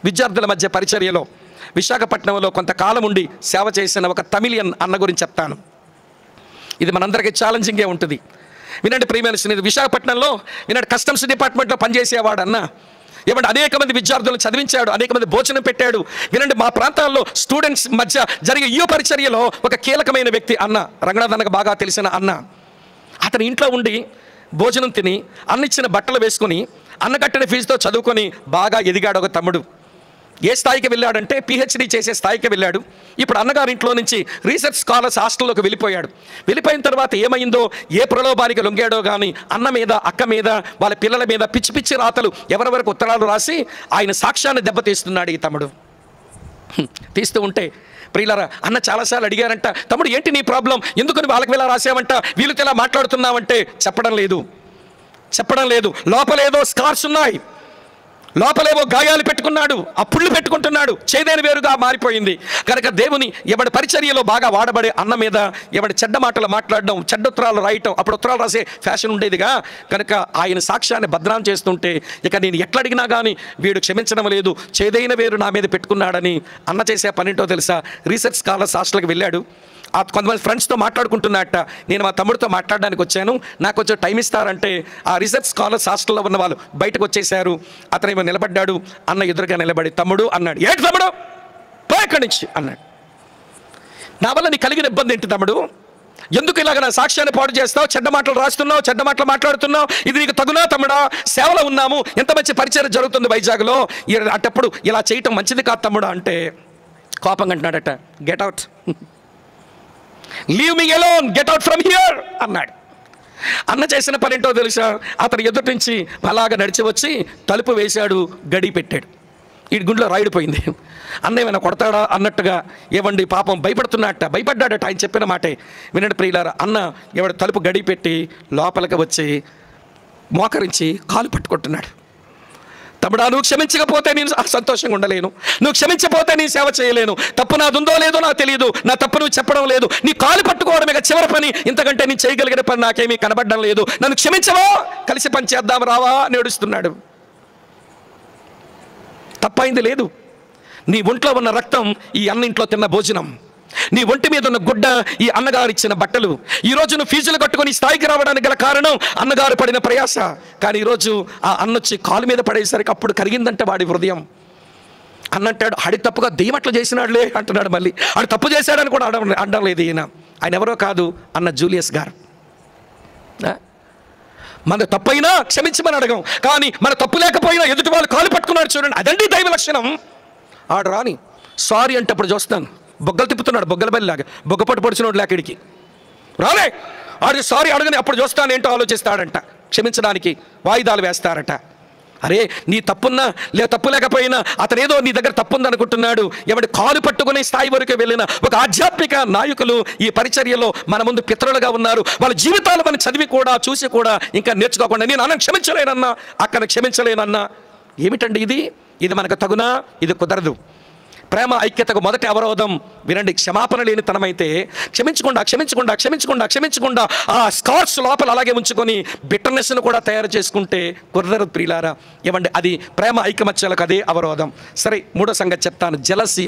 విద్యార్థుల మధ్య పరిచర్యలో విశాఖపట్నంలో కొంతకాలం ఉండి సేవ చేసిన ఒక తమిళియన్ అన్న గురించి చెప్తాను. ఇది మనందరికీ ఛాలెంజింగే ఉంటుంది. వినండి ప్రియమైన స్నేహితులు, విశాఖపట్నంలో వినండి కస్టమ్స్ డిపార్ట్మెంట్లో పనిచేసేవాడు అన్న. ఏమంటే అనేక మంది విద్యార్థులను చదివించాడు, అనేక మంది భోజనం పెట్టాడు. వినండి, మా ప్రాంతాల్లో స్టూడెంట్స్ మధ్య జరిగే ఈ పరిచర్యలో ఒక కీలకమైన వ్యక్తి అన్న. రంగనాథ్ అన్నకు బాగా తెలిసిన అన్న. అతని ఇంట్లో ఉండి భోజనం తిని అన్నిచ్చిన బట్టలు వేసుకుని అన్న కట్టిన ఫీజుతో చదువుకొని బాగా ఎదిగాడు ఒక తమ్ముడు. ఏ స్థాయికి వెళ్ళాడంటే పిహెచ్డీ చేసే స్థాయికి వెళ్ళాడు. ఇప్పుడు అన్నగారి ఇంట్లో నుంచి రీసెర్చ్ స్కాలర్స్ హాస్టల్లోకి వెళ్ళిపోయాడు. వెళ్ళిపోయిన తర్వాత ఏమైందో, ఏ ప్రలోభానికి లొంగాడో కానీ అన్న మీద, అక్క మీద, వాళ్ళ పిల్లల మీద పిచ్చి పిచ్చి రాతలు ఎవరెవరికి ఉత్తరాలు రాసి ఆయన సాక్ష్యాన్ని దెబ్బతీస్తున్నాడు ఈ తమ్ముడు. తీస్తూ ఉంటే ప్రియులారా, అన్న చాలాసార్లు అడిగారంట, తమ్ముడు ఏంటి నీ ప్రాబ్లం, ఎందుకని వాళ్ళకి ఇలా రాసావంట, వీళ్ళతో ఇలా మాట్లాడుతున్నావంటే చెప్పడం లేదు. లోపలేదో స్కార్స్ ఉన్నాయి, లోపలేవో గాయాలు పెట్టుకున్నాడు, ఆ పుళ్ళు పెట్టుకుంటున్నాడు, చేదేని వేరుగా మారిపోయింది. కనుక దేవుని ఎవడి పరిచర్యలో బాగా వాడబడే అన్న మీద ఎవడి చెడ్డ మాటలు మాట్లాడడం, చెడ్డ ఉత్తరాలు రాయటం, అప్పుడు ఉత్తరాలు రాసే ఫ్యాషన్ ఉండేదిగా. కనుక ఆయన సాక్ష్యాన్ని భద్రం చేస్తుంటే ఇక నేను ఎట్లా అడిగినా కానీ వీడు క్షమించడం లేదు, చేదైన వేరు నా మీద పెట్టుకున్నాడని అన్న చేసే పనింటో తెలుసా, రీసెర్చ్ స్కాలర్స్ హాస్టల్కి వెళ్ళాడు. కొంతమంది ఫ్రెండ్స్తో మాట్లాడుకుంటున్నట్ట, నేను మా తమ్ముడితో మాట్లాడడానికి వచ్చాను, నాకు కొంచెం టైం ఇస్తారంటే ఆ రీసెర్చ్ స్కాలర్స్ హాస్టల్లో ఉన్న వాళ్ళు బయటకు వచ్చేసారు. అతనేమో నిలబడ్డాడు, అన్న ఎదురుగా నిలబడి తమ్ముడు అన్నాడు. ఏంటి తమ్ముడు, పో ఇక్కడి నుంచి అన్నాడు. నా వల్ల నీ కలిగిన ఇబ్బంది ఏంటి తమ్ముడు, ఎందుకు ఇలాగ నా సాక్ష్యాన్ని పాడు చేస్తావు, చెడ్డ మాటలు రాస్తున్నావు, చెడ్డ మాటలు మాట్లాడుతున్నావు, ఇది నీకు తగునా తమ్ముడా, సేవలో ఉన్నాము, ఎంత మంచి పరిచయం జరుగుతుంది వైజాగ్లో, అటప్పుడు ఇలా చేయటం మంచిది కాదు తమ్ముడా అంటే కోపంగా అంటున్నాడట, get out, leave me alone, get out from here అన్నాడు. అన్న చేసిన పని ఏంటో తెలుసా, అతను ఎదుటి నుంచి అలాగ నడిచి వచ్చి తలుపు వేశాడు, గడి పెట్టాడు. ఈ గుండెలో రాయిడిపోయింది. అన్న ఏమైనా కొడతాడా అన్నట్టుగా, ఏవండి పాపం భయపడ్డాడట ఆయన చెప్పిన మాటే. వినండి ప్రియులారా, అన్న ఎవడు తలుపు గడి పెట్టి లోపలికి వచ్చి మోకరించి కాలు పట్టుకుంటున్నాడు. తమ్ముడా, నువ్వు క్షమించకపోతే నేను సంతోషంగా ఉండలేను, నువ్వు క్షమించకపోతే నీ సేవ చేయలేను, తప్పు నాదుందో లేదో నాకు తెలియదు, నా తప్పు నువ్వు చెప్పడం లేదు, నీ కాలు పట్టుకోవడమే చివరి పని, ఇంతకంటే నీ చేయగలిగిన పని నాకేమీ కనబడడం లేదు, నన్ను క్షమించవా, కలిసి పని చేద్దాం రావా అని ఏడుస్తున్నాడు. తప్పైంది లేదు. నీ ఒంట్లో ఉన్న రక్తం ఈ అన్న ఇంట్లో తిన్న భోజనం, నీ ఒంటి మీద ఉన్న గుడ్డ ఈ అన్నగారు ఇచ్చిన బట్టలు, ఈరోజు నువ్వు ఫీజులు కట్టుకొని స్థాయికి రావడానికి గల కారణం అన్నగారు పడిన ప్రయాస. కానీ ఈరోజు ఆ అన్నొచ్చి కాలు మీద పడేసరికి అప్పుడు కరిగిందంటే వాడి హృదయం. అన్నంటాడు, ఆడి తప్పుగా దెయ్యమట్లు చేసినాడులే అంటున్నాడు. మళ్ళీ ఆడు తప్పు చేశాడని కూడా అనడం లేదు ఈయన. ఆయన ఎవరో కాదు, అన్న జూలియస్ గారు. మన తప్పైనా క్షమించమని అడగం, కానీ మన తప్పు లేకపోయినా ఎదుటి వాళ్ళు కాలు పట్టుకున్నాడు చూడండి, అదండి దైవ లక్షణం. ఆడు రాని సారీ అంటే అప్పుడు చూస్తాను, బొగ్గలు తిప్పుతున్నాడు, బొగ్గల బల్లిలాగా, బొగ్గపట్టు పొడిచినోడు లేకడికి రాలే, ఆడికి సారీ అడగని అప్పుడు చూస్తాను ఏంటో ఆలోచిస్తాడంట. క్షమించడానికి వాయిదాలు వేస్తారట. అరే నీ తప్పున్నా తప్పు లేకపోయినా అతనేదో నీ దగ్గర తప్పుంది అనుకుంటున్నాడు. ఎవడి కాలు పట్టుకునే స్థాయి వరకు వెళ్ళిన ఒక ఆధ్యాత్మిక నాయకులు ఈ పరిచర్యలో మన ముందు పితరులుగా ఉన్నారు. వాళ్ళ జీవితాలు మనం చదివి కూడా చూసి కూడా ఇంకా నేర్చుకోకుండా నేను అన్న క్షమించలేనన్నా, అక్కడ క్షమించలేనన్నా, ఏమిటండి ఇది మనకు తగునా, ఇది కుదరదు. ప్రేమ ఐక్యతకు మొదటి అవరోధం వినండి, క్షమాపణ లేని తనమైతే క్షమించకుండా ఆ స్కార్స్ లోపల అలాగే ఉంచుకొని బిట్టర్నెస్ను కూడా తయారు చేసుకుంటే కుదరదు ప్రియులారా. ఏమండి, అది ప్రేమ ఐకమత్యాలకు అదే అవరోధం. సరే, మూడో సంగతి చెప్తాను, జెలసీ.